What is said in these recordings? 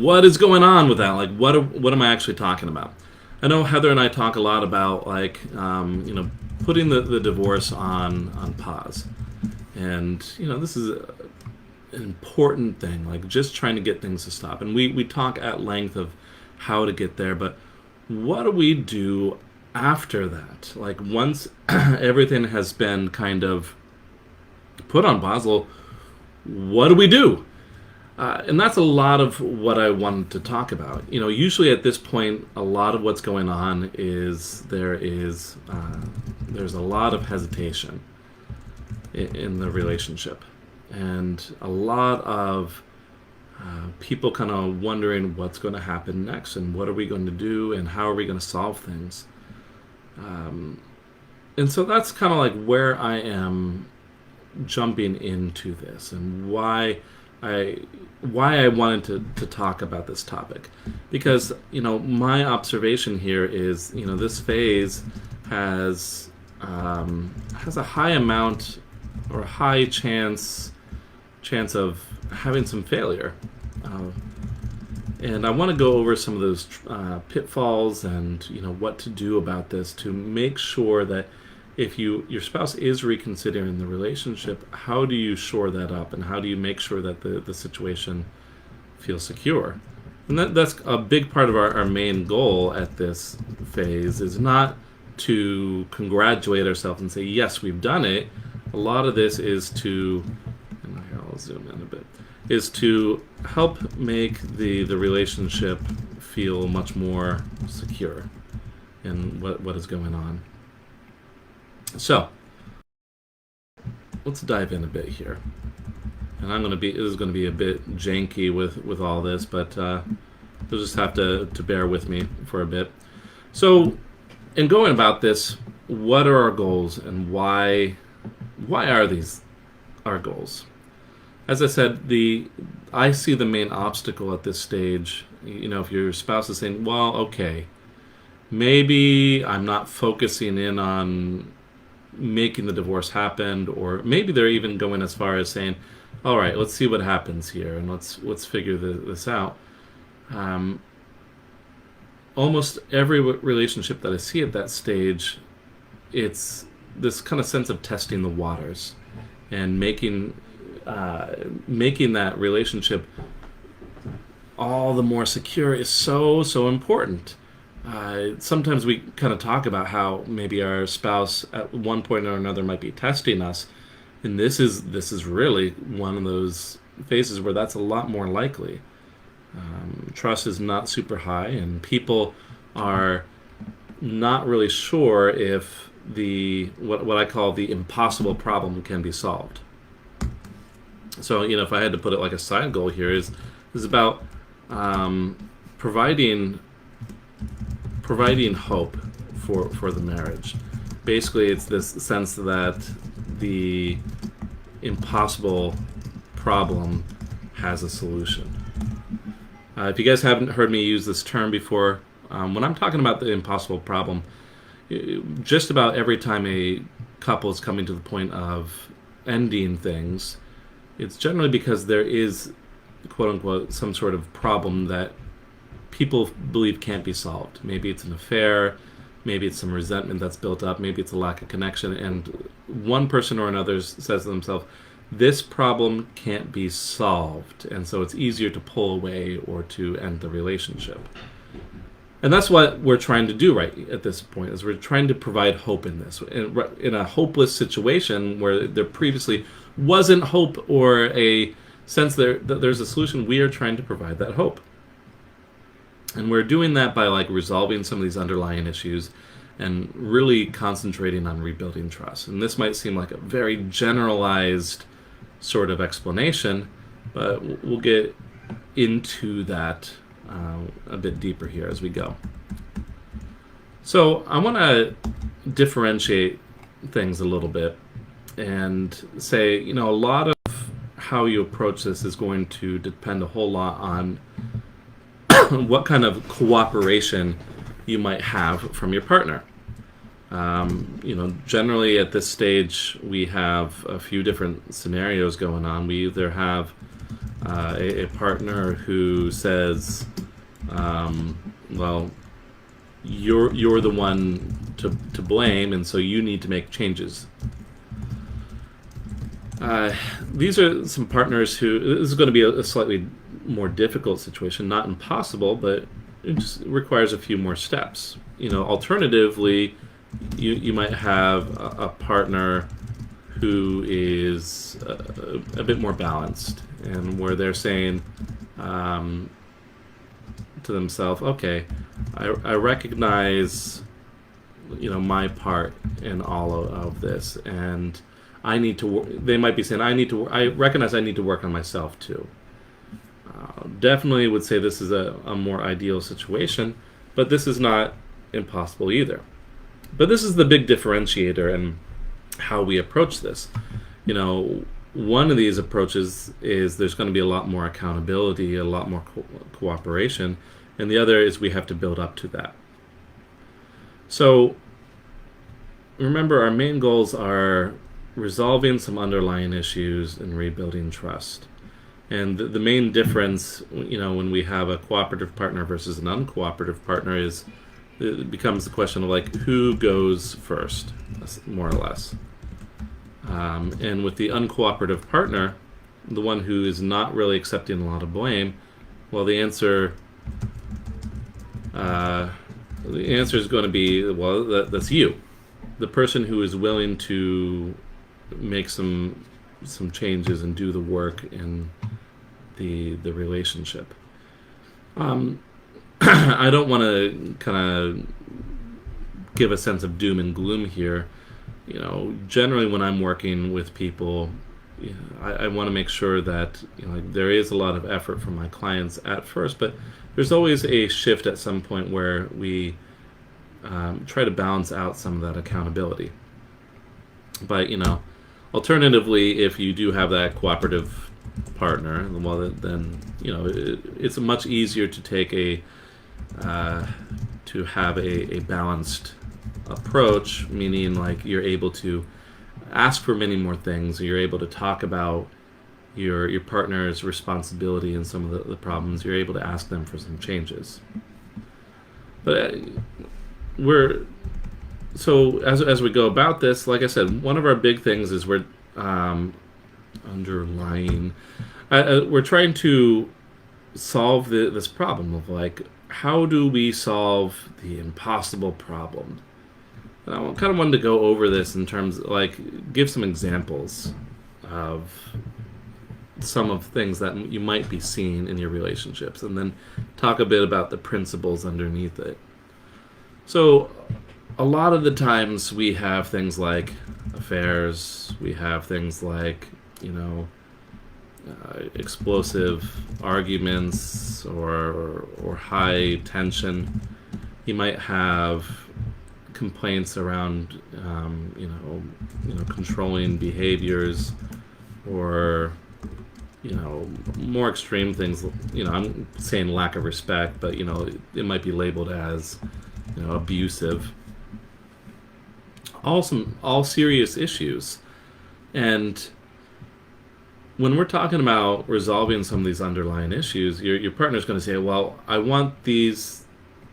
what is going on with that? Like, what am I actually talking about? I know Heather and I talk a lot about putting the divorce on pause, and this is an important thing. Like just trying to get things to stop, and we talk at length of how to get there, but what do we do after that? Like once everything has been kind of put on pause, what do we do? And that's a lot of what I wanted to talk about. Usually at this point, a lot of what's going on is there's a lot of hesitation in the relationship, and a lot of people kind of wondering what's going to happen next, and what are we going to do, and how are we going to solve things. And so that's kind of like where I am jumping into this, and why I wanted to talk about this topic, because my observation here is this phase has a high amount or a high chance of having some failure, and I want to go over some of those pitfalls and what to do about this to make sure that if your spouse is reconsidering the relationship, how do you shore that up, and how do you make sure that the situation feels secure? And that's a big part of our main goal at this phase, is not to congratulate ourselves and say, yes, we've done it. A lot of this is to, and here I'll zoom in a bit, is to help make the relationship feel much more secure in what is going on. So, let's dive in a bit here. And it is going to be a bit janky with all this, but you'll just have to bear with me for a bit. So, in going about this, what are our goals, and why are these our goals? As I said, I see the main obstacle at this stage. If your spouse is saying, well, okay, maybe I'm not focusing in on making the divorce happen, or maybe they're even going as far as saying, all right, let's see what happens here, and let's figure this out. Almost every relationship that I see at that stage, it's this kind of sense of testing the waters and making that relationship all the more secure is so important. Sometimes we kind of talk about how maybe our spouse at one point or another might be testing us, and this is really one of those phases where that's a lot more likely. Trust is not super high, and people are not really sure if what I call the impossible problem can be solved. So if I had to put it like a side goal here, is about providing hope for the marriage. Basically, it's this sense that the impossible problem has a solution. If you guys haven't heard me use this term before, when I'm talking about the impossible problem, just about every time a couple is coming to the point of ending things, it's generally because there is, quote unquote, some sort of problem that people believe can't be solved. Maybe it's an affair, maybe it's some resentment that's built up, maybe it's a lack of connection, and one person or another says to themselves, this problem can't be solved, and so it's easier to pull away or to end the relationship. And that's what we're trying to do right at this point, is we're trying to provide hope in this. In a hopeless situation where there previously wasn't hope or a sense that there's a solution, we are trying to provide that hope. And we're doing that by resolving some of these underlying issues and really concentrating on rebuilding trust. And this might seem like a very generalized sort of explanation, but we'll get into that a bit deeper here as we go. So I want to differentiate things a little bit and say, a lot of how you approach this is going to depend a whole lot on what kind of cooperation you might have from your partner. Generally at this stage we have a few different scenarios going on. We either have a partner who says, well, you're the one to blame, and so you need to make changes. These are some partners who, this is going to be a slightly more difficult situation, not impossible, but it just requires a few more steps. Alternatively, you might have a partner who is a bit more balanced, and where they're saying to themselves, okay, I recognize my part in all of this, and I need to they might be saying I recognize I need to work on myself too. Definitely would say this is a more ideal situation, but this is not impossible either. But this is the big differentiator in how we approach this. One of these approaches is there's going to be a lot more accountability, a lot more cooperation, and the other is we have to build up to that. So remember, our main goals are resolving some underlying issues and rebuilding trust. And the main difference, when we have a cooperative partner versus an uncooperative partner, is it becomes the question of who goes first, more or less. And with the uncooperative partner, the one who is not really accepting a lot of blame, well, the answer is going to be, well, that's you, the person who is willing to make some changes and do the work in the relationship. I don't want to kind of give a sense of doom and gloom here. Generally when I'm working with people, I want to make sure that there is a lot of effort from my clients at first, but there's always a shift at some point where we try to balance out some of that accountability. But alternatively, if you do have that cooperative partner, well, then it's much easier to take to have a balanced approach, meaning you're able to ask for many more things, or you're able to talk about your partner's responsibility and some of the problems. You're able to ask them for some changes. But as we go about this, like I said, one of our big things is we're underlying. We're trying to solve this problem of how do we solve the impossible problem? And I kind of wanted to go over this in terms of give some examples of some of things that you might be seeing in your relationships, and then talk a bit about the principles underneath it. So a lot of the times we have things like affairs, we have things like explosive arguments or high tension. You might have complaints around controlling behaviors, or more extreme things. I'm saying lack of respect, but it might be labeled as abusive. All serious issues. And when we're talking about resolving some of these underlying issues, your partner's going to say, well, I want these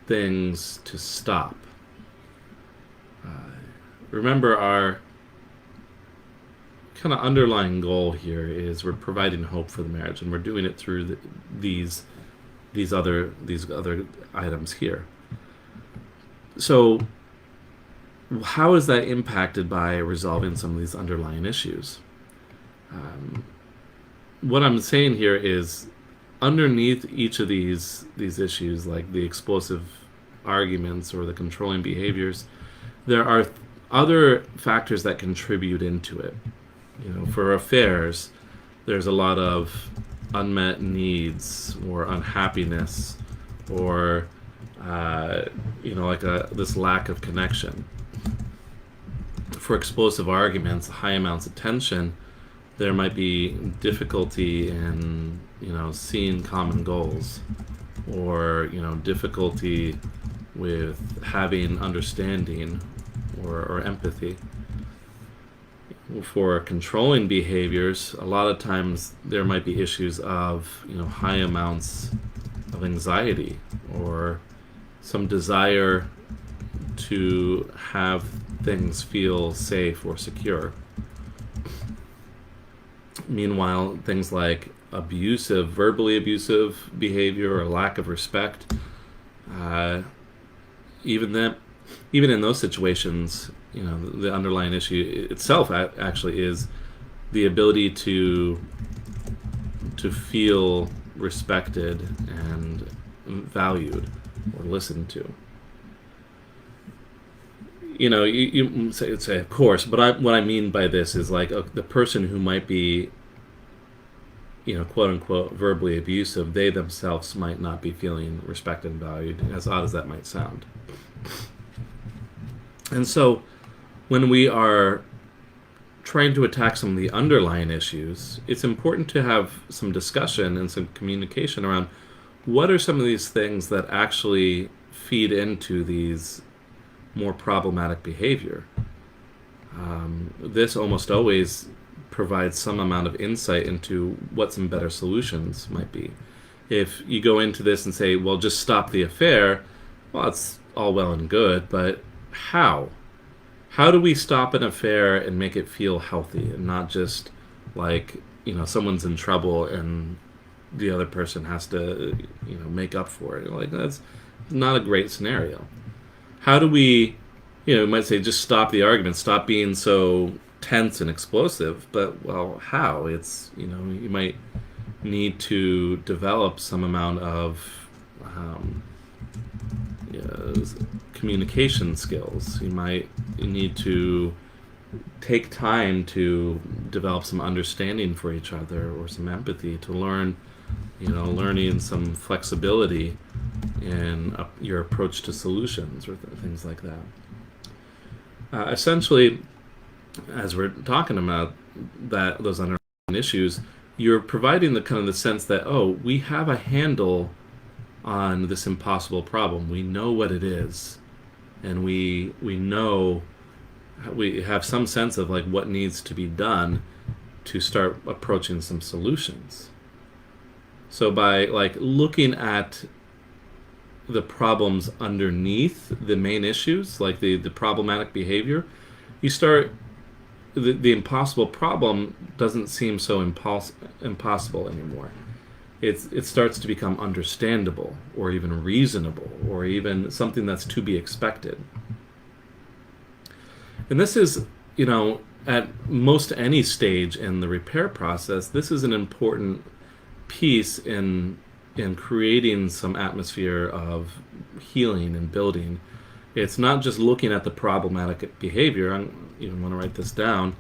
things to stop. Remember, our kind of underlying goal here is we're providing hope for the marriage, and we're doing it through these other items here. So how is that impacted by resolving some of these underlying issues? What I'm saying here is, underneath each of these issues, like the explosive arguments or the controlling behaviors, there are other factors that contribute into it. For affairs, there's a lot of unmet needs or unhappiness, or this lack of connection. For explosive arguments, high amounts of tension, there might be difficulty in seeing common goals, or difficulty with having understanding or empathy. For controlling behaviors, a lot of times there might be issues of high amounts of anxiety or some desire to have things feel safe or secure. Meanwhile, things like verbally abusive behavior or lack of respect, even in those situations, the underlying issue itself actually is the ability to feel respected and valued or listened to. You say of course, but what I mean by this is like the person who might be, quote unquote, verbally abusive, they themselves might not be feeling respected and valued, as odd as that might sound. And so when we are trying to attack some of the underlying issues, it's important to have some discussion and some communication around what are some of these things that actually feed into these more problematic behavior. This almost always provides some amount of insight into what some better solutions might be. If you go into this and say, well, just stop the affair, well, it's all well and good, but how? How do we stop an affair and make it feel healthy and not just like, someone's in trouble and the other person has to, make up for it? Like, that's not a great scenario. How do we, you might say just stop the argument, stop being so tense and explosive, but, well, how? It's, you might need to develop some amount of communication skills. You might need to take time to develop some understanding for each other or some empathy, to learn, learning some flexibility in your approach to solutions or things like that. Essentially, as we're talking about those underlying issues, you're providing the sense that, we have a handle on this impossible problem. We know what it is, and we know, we have some sense of like what needs to be done to start approaching some solutions. So by like looking at the problems underneath the main issues, like the problematic behavior, you start, the impossible problem doesn't seem so impossible anymore. It starts to become understandable or even reasonable or even something that's to be expected. And this is, at most any stage in the repair process, this is an important piece in creating some atmosphere of healing and building. It's not just looking at the problematic behavior. I even want to write this down.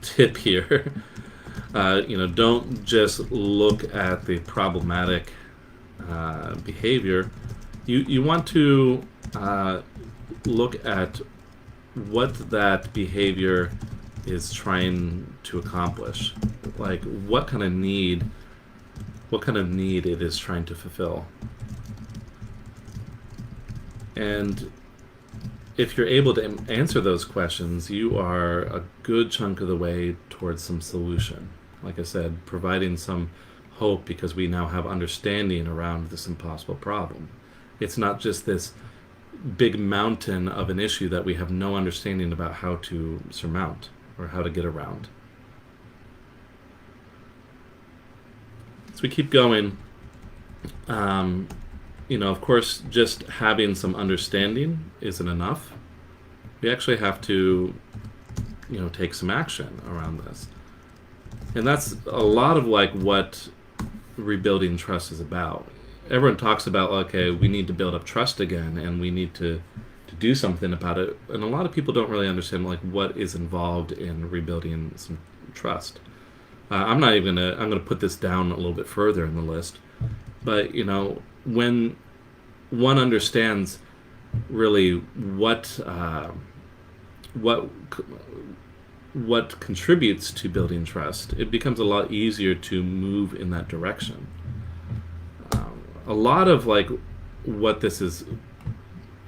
Tip here. Don't just look at the problematic behavior. You want to look at what that behavior is trying to accomplish, like what kind of need it is trying to fulfill. And if you're able to answer those questions, you are a good chunk of the way towards some solution. Like I said, providing some hope because we now have understanding around this impossible problem. It's not just this big mountain of an issue that we have no understanding about how to surmount or how to get around. So we keep going. Of course, just having some understanding isn't enough. We actually have to, take some action around this. And that's a lot of like what rebuilding trust is about. Everyone talks about, okay, we need to build up trust again and we need to do something about it. And a lot of people don't really understand like what is involved in rebuilding some trust. I'm going to put this down a little bit further in the list. But, when one understands really what contributes to building trust, it becomes a lot easier to move in that direction. A lot of like what this is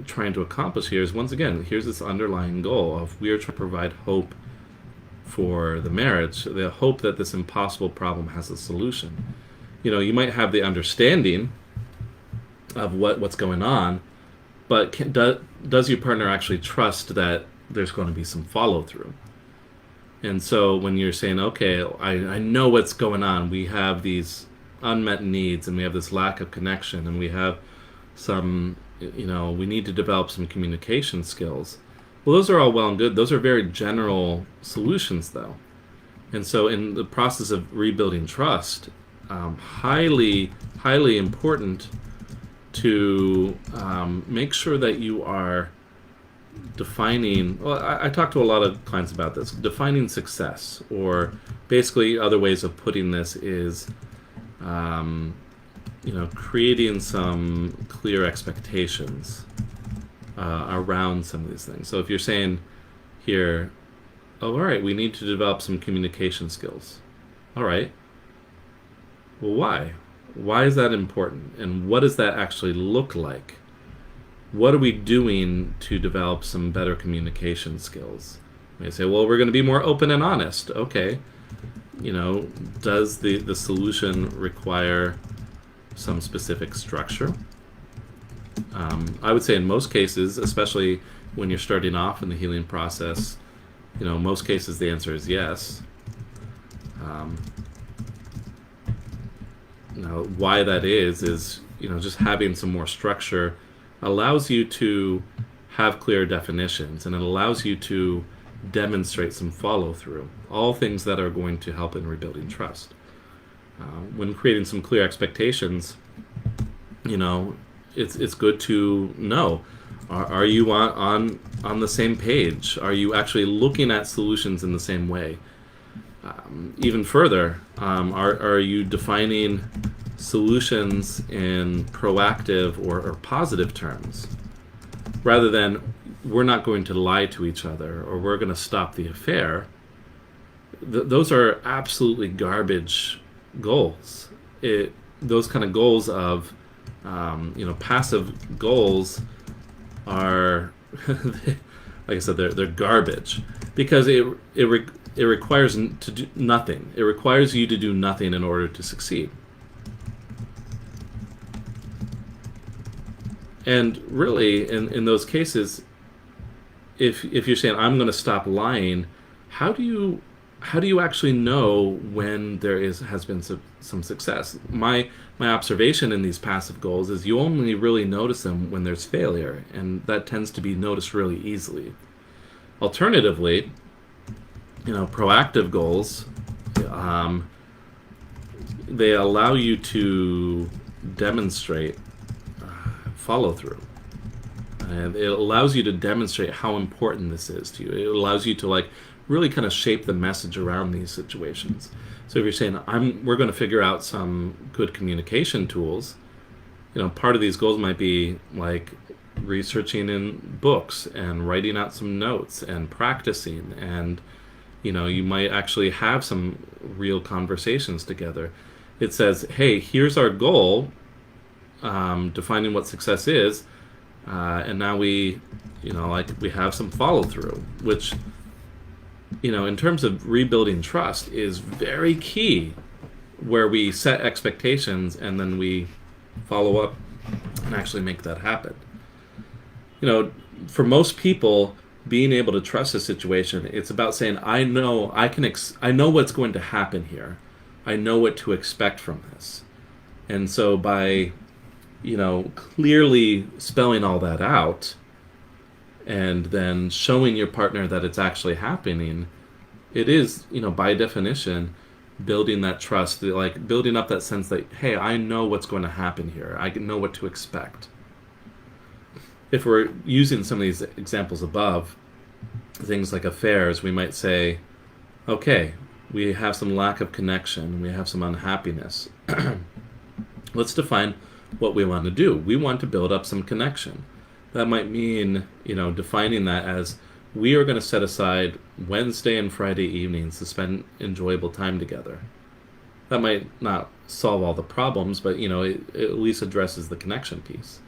trying to accomplish here is, once again, here's this underlying goal of we are trying to provide hope for the marriage, the hope that this impossible problem has a solution. You might have the understanding of what's going on, but does your partner actually trust that there's going to be some follow through? And so when you're saying, okay, I know what's going on, we have these unmet needs and we have this lack of connection and we have some, we need to develop some communication skills. Well, those are all well and good. Those are very general solutions, though. And so in the process of rebuilding trust, highly, highly important to make sure that you are defining, well, I talk to a lot of clients about this, defining success, or basically other ways of putting this is, creating some clear expectations around some of these things. So if you're saying here, oh, all right, we need to develop some communication skills. All right. Well, why? Why is that important? And what does that actually look like? What are we doing to develop some better communication skills? They say, well, we're going to be more open and honest. Okay. Does the solution require some specific structure? I would say in most cases, especially when you're starting off in the healing process, most cases the answer is yes. Now, why that is just having some more structure allows you to have clear definitions, and it allows you to demonstrate some follow-through, all things that are going to help in rebuilding trust. When creating some clear expectations, it's good to know, are you on the same page? Are you actually looking at solutions in the same way? Even further, are you defining solutions in proactive or positive terms, rather than we're not going to lie to each other or we're going to stop the affair? Those are absolutely garbage goals. Those kind of goals of passive goals are like I said, they're garbage, because it requires to do nothing. It requires you to do nothing in order to succeed. And really, in those cases, if you're saying I'm going to stop lying, how do you actually know when there has been some success? My observation in these passive goals is you only really notice them when there's failure, and that tends to be noticed really easily. Alternatively, proactive goals, they allow you to demonstrate follow through, and it allows you to demonstrate how important this is to you. It allows you to really kind of shape the message around these situations. So if you're saying we're going to figure out some good communication tools, part of these goals might be like researching in books and writing out some notes and practicing, and you might actually have some real conversations together. It says, hey, here's our goal, defining what success is, and now we have some follow through, which in terms of rebuilding trust is very key, where we set expectations and then we follow up and actually make that happen. For most people, being able to trust a situation, it's about saying, I know what's going to happen here. I know what to expect from this. And so by clearly spelling all that out, and then showing your partner that it's actually happening, it is, by definition, building that trust, building up that sense that, hey, I know what's going to happen here. I know what to expect. If we're using some of these examples above, things like affairs, we might say, okay, we have some lack of connection, we have some unhappiness. Let's define what we want to do. We want to build up some connection. That might mean, defining that as we are going to set aside Wednesday and Friday evenings to spend enjoyable time together. That might not solve all the problems, but, it at least addresses the connection piece.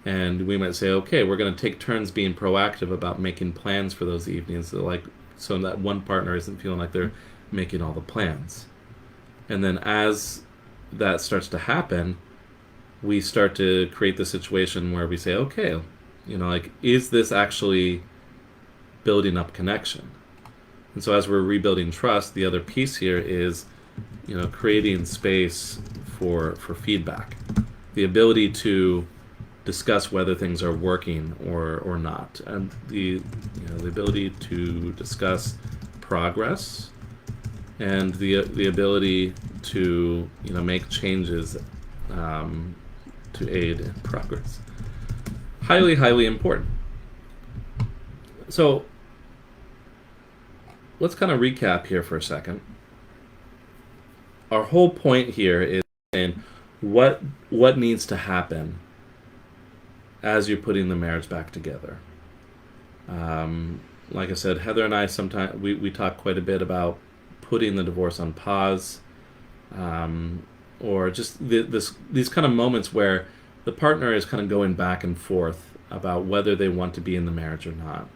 And we might say, okay, we're going to take turns being proactive about making plans for those evenings, so that one partner isn't feeling like they're making all the plans. And then as that starts to happen, we start to create the situation where we say, okay, is this actually building up connection? And so as we're rebuilding trust, the other piece here is, creating space for feedback, the ability to discuss whether things are working or not, and the ability to discuss progress, and the ability to make changes to aid in progress. Highly, highly important. So let's kind of recap here for a second. Our whole point here is saying what needs to happen as you're putting the marriage back together. Like I said, Heather and I sometimes we talk quite a bit about putting the divorce on pause, or just these kind of moments where the partner is kind of going back and forth about whether they want to be in the marriage or not.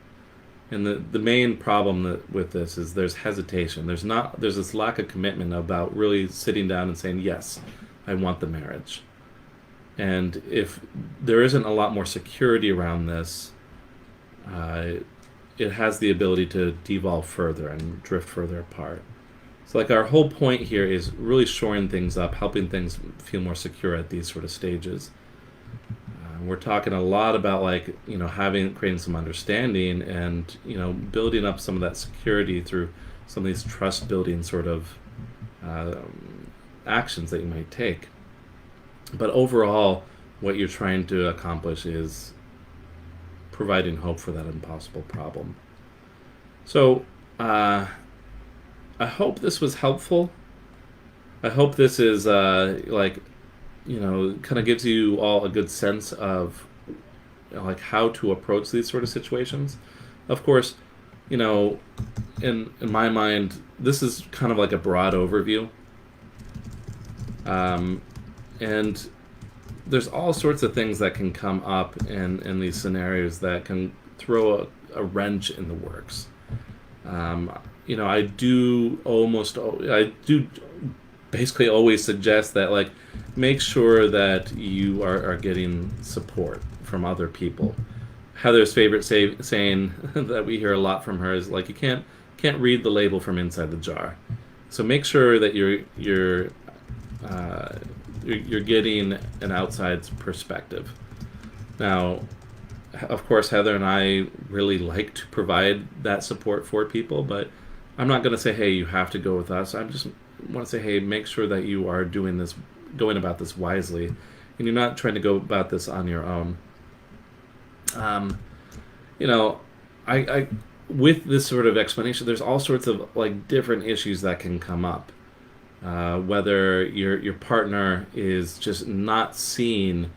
And the main problem with this is there's hesitation. There's this lack of commitment about really sitting down and saying, yes, I want the marriage. And if there isn't a lot more security around this, it has the ability to devolve further and drift further apart. So our whole point here is really shoring things up, helping things feel more secure at these sort of stages. We're talking a lot about creating some understanding and building up some of that security through some of these trust building sort of actions that you might take. But overall, what you're trying to accomplish is providing hope for that impossible problem. So I hope this was helpful. I hope this is kind of gives you all a good sense of how to approach these sort of situations. Of course, in my mind, this is kind of like a broad overview. And there's all sorts of things that can come up in these scenarios that can throw a wrench in the works. I do basically always suggest that make sure that you are getting support from other people. Heather's favorite saying that we hear a lot from her is you can't read the label from inside the jar. So make sure that you're getting an outside perspective. Now, of course, Heather and I really like to provide that support for people, but I'm not going to say, hey, you have to go with us. I just want to say, hey, make sure that you are going about this wisely, and you're not trying to go about this on your own. I with this sort of explanation, there's all sorts of different issues that can come up. Whether your partner is just not seeing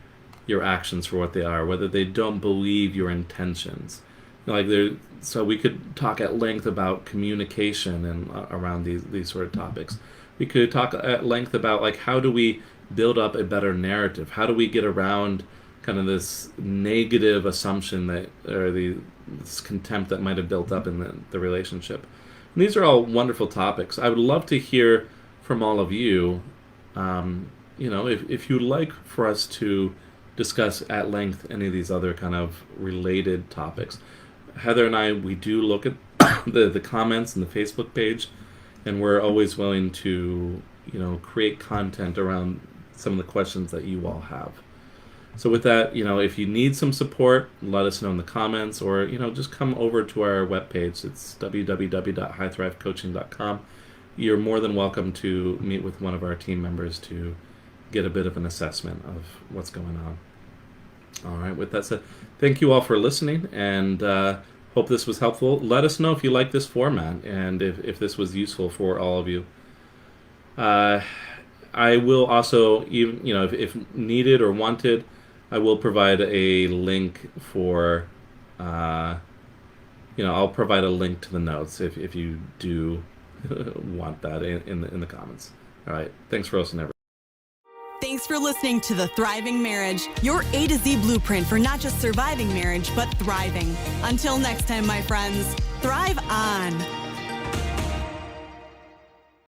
your actions for what they are, whether they don't believe your intentions. So we could talk at length about communication and around these sort of topics. We could talk at length about how do we build up a better narrative? How do we get around kind of this negative assumption this contempt that might have built up in the relationship? And these are all wonderful topics. I would love to hear from all of you. If you'd like for us to discuss at length any of these other kind of related topics, Heather and I, we do look at the comments in the Facebook page, and we're always willing to create content around some of the questions that you all have. So with that, if you need some support, let us know in the comments, or just come over to our webpage. It's www.highthrivecoaching.com. You're more than welcome to meet with one of our team members to get a bit of an assessment of what's going on. All right, with that said, thank you all for listening, and hope this was helpful. Let us know if you like this format and if this was useful for all of you. I will also, even if needed or wanted, I will provide a link for, I'll provide a link to the notes if you do want that in the comments. All right, thanks for listening, everyone. Thanks Thanks for listening to The Thriving Marriage, your A to Z blueprint for not just surviving marriage, but thriving. Until next time, my friends, thrive on.